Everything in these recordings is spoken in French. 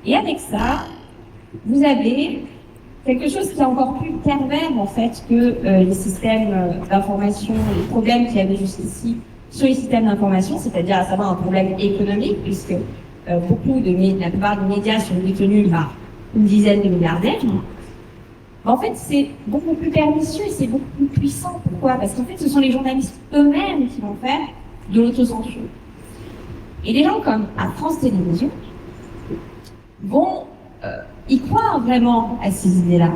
Et avec ça, vous avez quelque chose qui est encore plus pervers en fait que les systèmes d'information, les problèmes qu'il y avait jusqu'ici sur les systèmes d'information, c'est-à-dire à savoir un problème économique, puisque la plupart des médias sont détenus par une dizaine de milliardaires. En fait, c'est beaucoup plus pernicieux et c'est beaucoup plus puissant. Pourquoi? Parce qu'en fait, ce sont les journalistes eux-mêmes qui vont faire de l'autocensure. Et des gens comme à France Télévisions vont y croire vraiment à ces idées-là.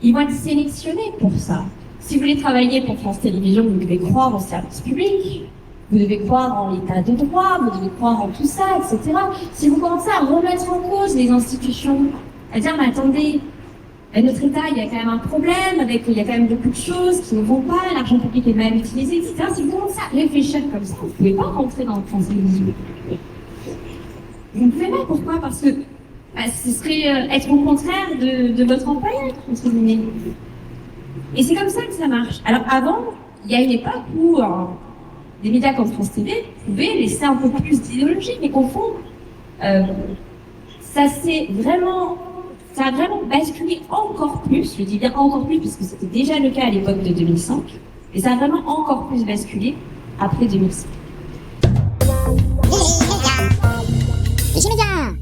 Ils vont être sélectionnés pour ça. Si vous voulez travailler pour France Télévisions, vous devez croire au service public, vous devez croire en l'état de droit, vous devez croire en tout ça, etc. Si vous commencez à remettre en cause les institutions, à dire, mais attendez, notre État, il y a quand même un problème, il y a quand même beaucoup de choses qui ne vont pas, l'argent public est mal utilisé, etc. Si vous commencez à réfléchir comme ça, vous ne pouvez pas rentrer dans France Télévisions. Vous ne pouvez pas, pourquoi? Parce que ce serait être au contraire de votre employeur, entre guillemets. Et c'est comme ça que ça marche. Alors avant, il y a une époque où des médias comme France TV pouvaient laisser un peu plus d'idéologie, mais qu'au fond, ça a vraiment basculé encore plus, je dis bien encore plus, puisque c'était déjà le cas à l'époque de 2005, et ça a vraiment encore plus basculé après 2005. Les médias.